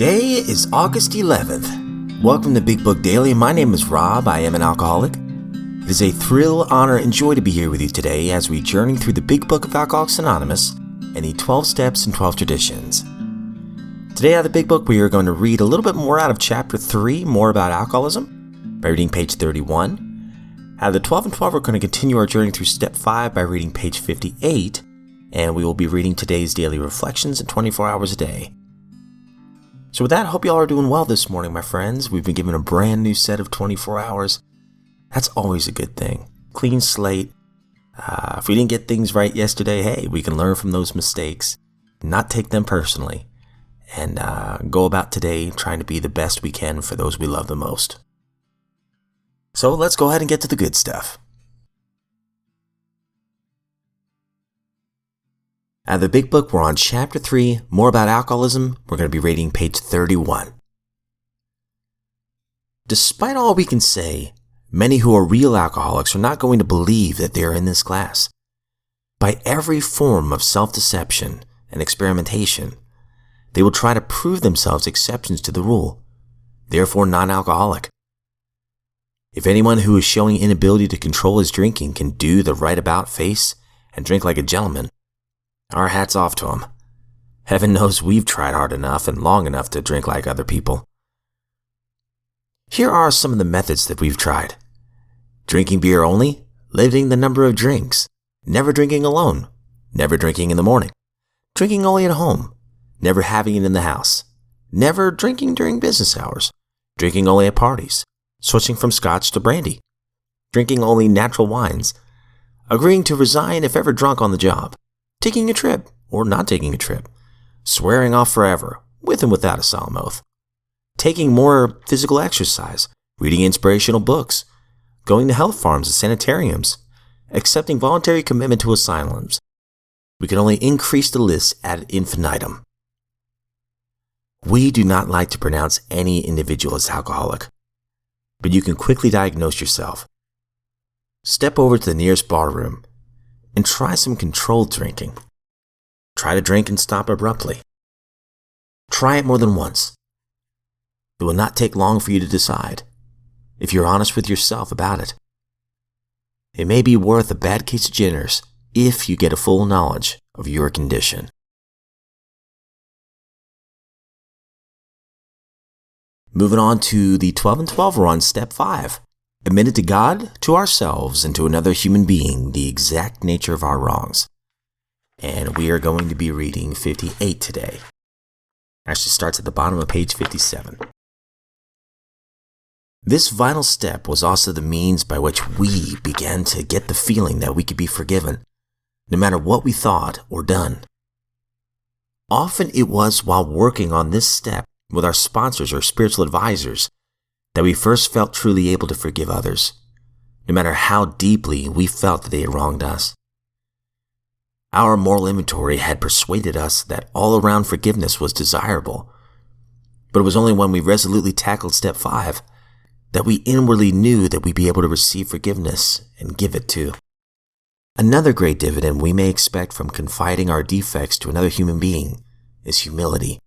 Today is August 11th. Welcome to Big Book Daily. My name is Rob. I am an alcoholic. It is a thrill, honor, and joy to be here with you today as we journey through the Big Book of Alcoholics Anonymous and the 12 Steps and 12 Traditions. Today out of the Big Book, we are going to read a little bit more out of Chapter 3, more about alcoholism, by reading page 31. Out of the 12 and 12, we're going to continue our journey through Step 5 by reading page 58, and we will be reading today's daily reflections in 24 hours a day. So with that, I hope you all are doing well this morning, my friends. We've been given a brand new set of 24 hours. That's always a good thing. Clean slate. If we didn't get things right yesterday, hey, we can learn from those mistakes, not take them personally, and go about today trying to be the best we can for those we love the most. So let's go ahead and get to the good stuff. Out of the Big Book, we're on Chapter 3, more about alcoholism. We're going to be reading page 31. Despite all we can say, many who are real alcoholics are not going to believe that they are in this class. By every form of self-deception and experimentation, they will try to prove themselves exceptions to the rule, therefore non-alcoholic. If anyone who is showing inability to control his drinking can do the right about face and drink like a gentleman, our hat's off to him. Heaven knows we've tried hard enough and long enough to drink like other people. Here are some of the methods that we've tried. Drinking beer only, limiting the number of drinks, never drinking alone, never drinking in the morning, drinking only at home, never having it in the house, never drinking during business hours, drinking only at parties, switching from scotch to brandy, drinking only natural wines, agreeing to resign if ever drunk on the job, taking a trip or not taking a trip, swearing off forever, with and without a solemn oath, taking more physical exercise, reading inspirational books, going to health farms and sanitariums, accepting voluntary commitment to asylums. We can only increase the list ad infinitum. We do not like to pronounce any individual as alcoholic, but you can quickly diagnose yourself. Step over to the nearest bar room and try some controlled drinking. Try to drink and stop abruptly. Try it more than once. It will not take long for you to decide, if you're honest with yourself about it. It may be worth a bad case of jitters if you get a full knowledge of your condition. Moving on to the 12 and 12, we're on Step 5. Admitted to God, to ourselves, and to another human being the exact nature of our wrongs. And we are going to be reading 58 today. Actually starts at the bottom of page 57. This vital step was also the means by which we began to get the feeling that we could be forgiven, no matter what we thought or done. Often it was while working on this step with our sponsors or spiritual advisors that we first felt truly able to forgive others, no matter how deeply we felt that they had wronged us. Our moral inventory had persuaded us that all-around forgiveness was desirable, but it was only when we resolutely tackled Step 5 that we inwardly knew that we'd be able to receive forgiveness and give it too. Another great dividend we may expect from confiding our defects to another human being is humility,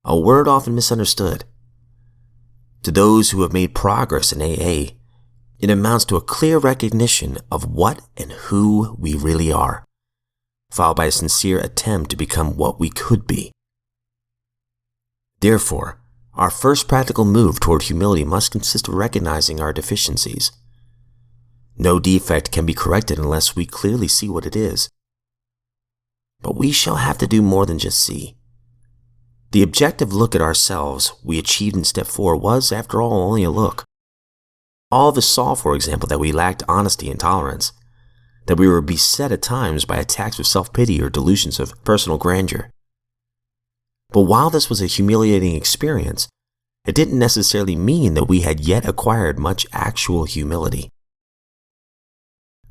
a word often misunderstood. To those who have made progress in AA, it amounts to a clear recognition of what and who we really are, followed by a sincere attempt to become what we could be. Therefore, our first practical move toward humility must consist of recognizing our deficiencies. No defect can be corrected unless we clearly see what it is. But we shall have to do more than just see. The objective look at ourselves we achieved in Step 4 was, after all, only a look. All of us saw, for example, that we lacked honesty and tolerance, that we were beset at times by attacks of self-pity or delusions of personal grandeur. But while this was a humiliating experience, it didn't necessarily mean that we had yet acquired much actual humility.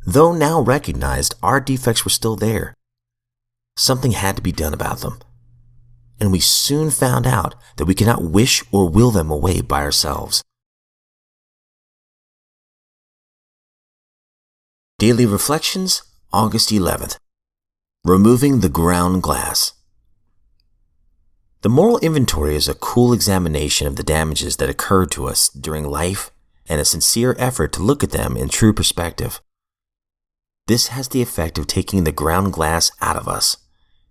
Though now recognized, our defects were still there. Something had to be done about them. And we soon found out that we cannot wish or will them away by ourselves. Daily Reflections, August 11th. Removing the ground glass. The moral inventory is a cool examination of the damages that occurred to us during life and a sincere effort to look at them in true perspective. This has the effect of taking the ground glass out of us,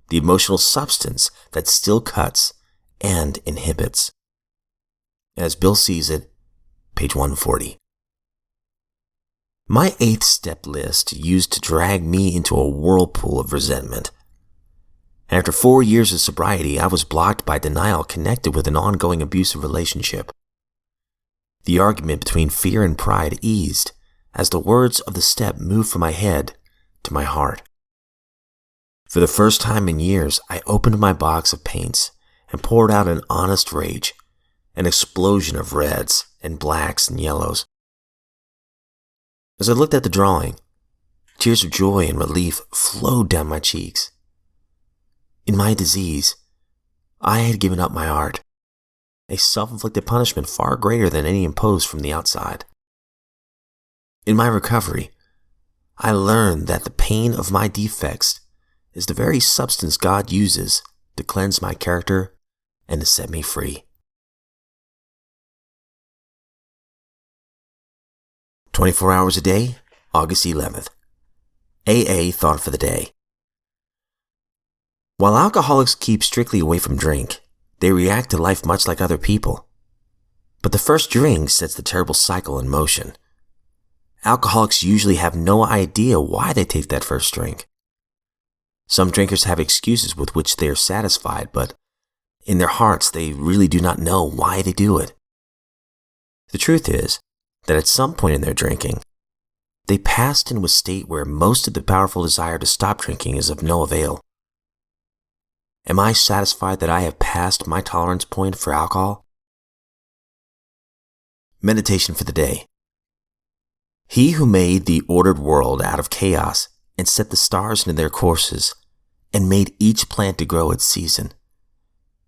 the emotional substance that still cuts and inhibits. As Bill sees it, page 140. My 8th step list used to drag me into a whirlpool of resentment. After 4 years of sobriety, I was blocked by denial connected with an ongoing abusive relationship. The argument between fear and pride eased as the words of the step moved from my head to my heart. For the first time in years, I opened my box of paints and poured out an honest rage, an explosion of reds and blacks and yellows. As I looked at the drawing, tears of joy and relief flowed down my cheeks. In my disease, I had given up my art, a self-inflicted punishment far greater than any imposed from the outside. In my recovery, I learned that the pain of my defects is the very substance God uses to cleanse my character and to set me free. 24 hours a day, August 11th. AA thought for the day. While alcoholics keep strictly away from drink, they react to life much like other people. But the first drink sets the terrible cycle in motion. Alcoholics usually have no idea why they take that first drink. Some drinkers have excuses with which they are satisfied, but in their hearts they really do not know why they do it. The truth is that at some point in their drinking, they passed into a state where most of the powerful desire to stop drinking is of no avail. Am I satisfied that I have passed my tolerance point for alcohol? Meditation for the day. He who made the ordered world out of chaos and set the stars into their courses and made each plant to grow its season.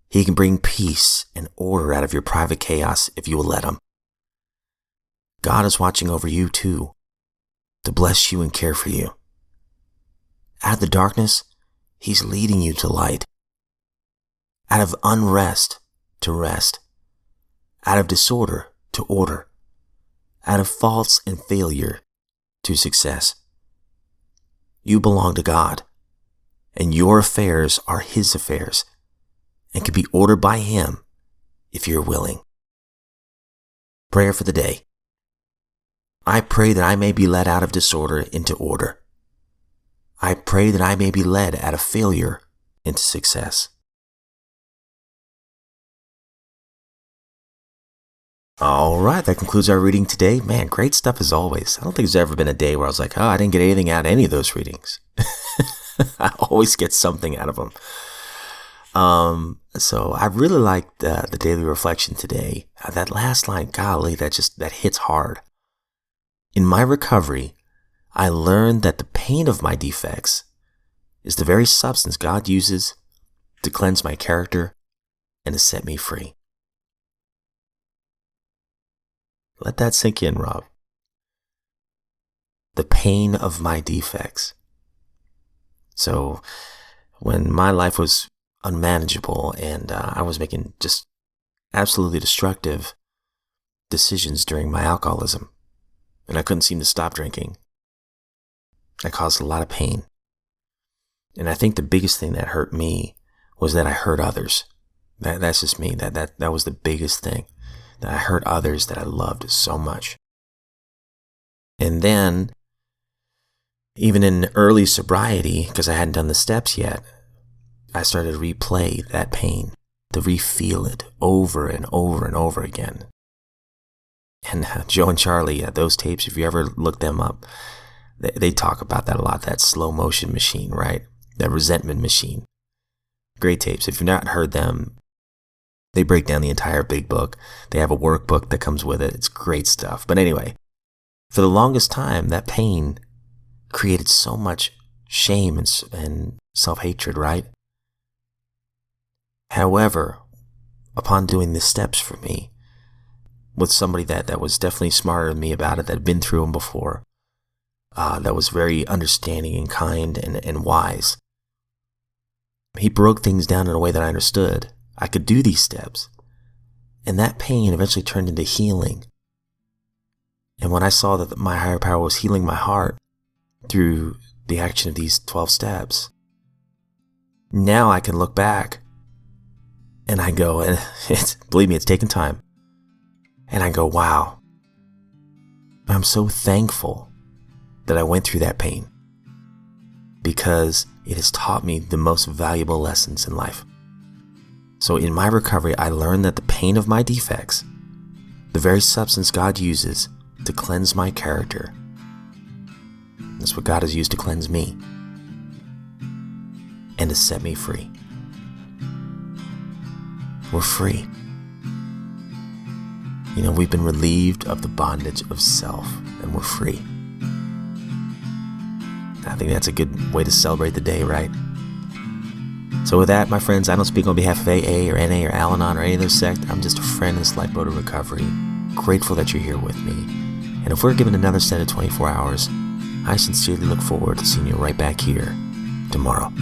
He can bring peace and order out of your private chaos if you will let him. God is watching over you too, to bless you and care for you. Out of the darkness, he's leading you to light. Out of unrest to rest. Out of disorder to order. Out of faults and failure to success. You belong to God, and your affairs are his affairs and can be ordered by him if you're willing. Prayer for the day. I pray that I may be led out of disorder into order. I pray that I may be led out of failure into success. All right, that concludes our reading today. Man, great stuff as always. I don't think there's ever been a day where I was like, oh, I didn't get anything out of any of those readings. I always get something out of them. So I really liked the daily reflection today. That last line, golly, that hits hard. In my recovery, I learned that the pain of my defects is the very substance God uses to cleanse my character and to set me free. Let that sink in, Rob. The pain of my defects. So when my life was unmanageable and I was making just absolutely destructive decisions during my alcoholism, and I couldn't seem to stop drinking, I caused a lot of pain. And I think the biggest thing that hurt me was that I hurt others. That's just me. That was the biggest thing. That I hurt others that I loved so much. And then, even in early sobriety, because I hadn't done the steps yet, I started to replay that pain, to re-feel it over and over and over again. And Joe and Charlie, those tapes, if you ever look them up, they talk about that a lot, that slow motion machine, right? That resentment machine. Great tapes. If you've not heard them, they break down the entire big book. They have a workbook that comes with it. It's great stuff. But anyway, for the longest time, that pain created so much shame and self-hatred, right? However, upon doing the steps for me, with somebody that was definitely smarter than me about it, that had been through them before, that was very understanding and kind and wise, he broke things down in a way that I understood. I could do these steps. And that pain eventually turned into healing. And when I saw that my higher power was healing my heart through the action of these 12 steps, now I can look back and I go, and believe me, it's taken time. And I go, wow, I'm so thankful that I went through that pain, because it has taught me the most valuable lessons in life. So in my recovery, I learned that the pain of my defects, the very substance God uses to cleanse my character, that's what God has used to cleanse me and to set me free. We're free. You know, we've been relieved of the bondage of self, and we're free. I think that's a good way to celebrate the day, right? So with that, my friends, I don't speak on behalf of AA or NA or Al-Anon or any other sect. I'm just a friend in this lifeboat of recovery, grateful that you're here with me. And if we're given another set of 24 hours, I sincerely look forward to seeing you right back here tomorrow.